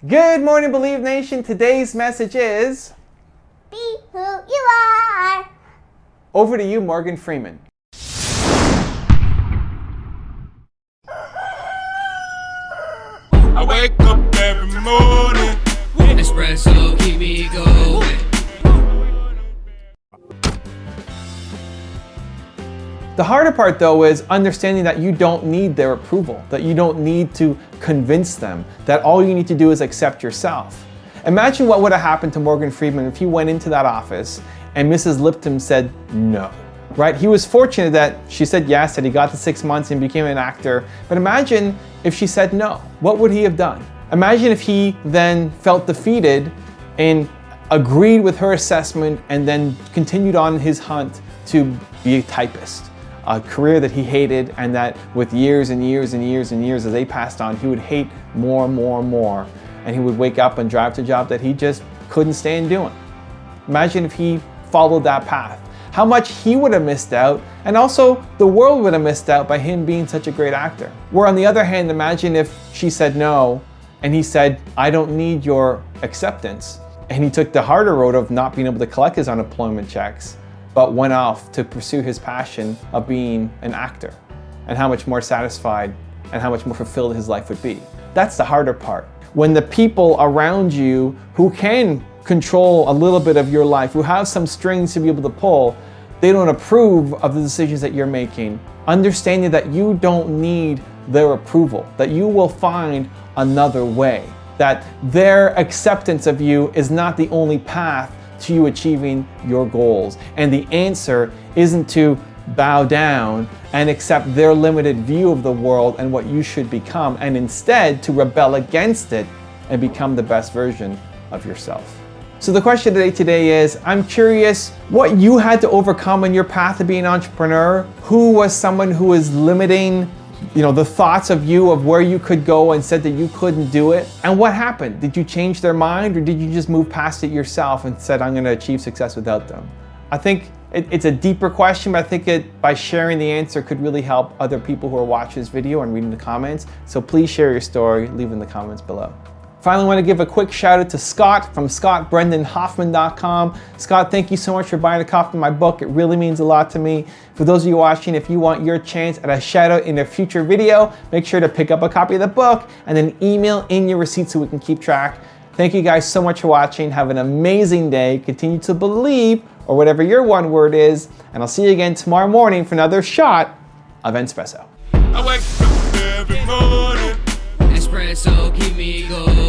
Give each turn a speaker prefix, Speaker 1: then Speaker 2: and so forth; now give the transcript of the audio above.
Speaker 1: Good morning, Believe Nation. Today's message is...
Speaker 2: Be who you are.
Speaker 1: Over to you, Morgan Freeman.
Speaker 3: I wake up every morning.
Speaker 4: Espresso, keep me going.
Speaker 1: The harder part, though, is understanding that you don't need their approval, that you don't need to convince them, that all you need to do is accept yourself. Imagine what would have happened to Morgan Freeman if he went into that office and Mrs. Lipton said no, right? He was fortunate that she said yes, that he got the 6 months and became an actor. But imagine if she said no, what would he have done? Imagine if he then felt defeated and agreed with her assessment and then continued on his hunt to be a typist. A career that he hated, and that with years and years and years and years as they passed on, he would hate more and more and more. And he would wake up and drive to a job that he just couldn't stand doing. Imagine if he followed that path. How much he would have missed out, and also the world would have missed out by him being such a great actor. Where on the other hand, imagine if she said no, and he said, I don't need your acceptance. And he took the harder road of not being able to collect his unemployment checks, but went off to pursue his passion of being an actor, and how much more satisfied and how much more fulfilled his life would be. That's the harder part. When the people around you who can control a little bit of your life, who have some strings to be able to pull, they don't approve of the decisions that you're making, understanding that you don't need their approval, that you will find another way, that their acceptance of you is not the only path to you achieving your goals. And the answer isn't to bow down and accept their limited view of the world and what you should become, and instead to rebel against it and become the best version of yourself. So the question today is, I'm curious what you had to overcome in your path to being an entrepreneur. Who was someone who was limiting the thoughts of you of where you could go and said that you couldn't do it? And what happened? Did you change their mind, or did you just move past it yourself and said, I'm going to achieve success without them? I think it's a deeper question, but I think by sharing the answer could really help other people who are watching this video and reading the comments. So please share your story, leave in the comments below. Finally, I want to give a quick shout out to Scott from scottbrendanhoffman.com. Scott, thank you so much for buying a copy of my book. It really means a lot to me. For those of you watching, if you want your chance at a shout out in a future video, make sure to pick up a copy of the book and then email in your receipt so we can keep track. Thank you guys so much for watching. Have an amazing day. Continue to believe, or whatever your one word is, and I'll see you again tomorrow morning for another shot of Espresso.
Speaker 3: I wake up every morning.
Speaker 4: Espresso, keep me going.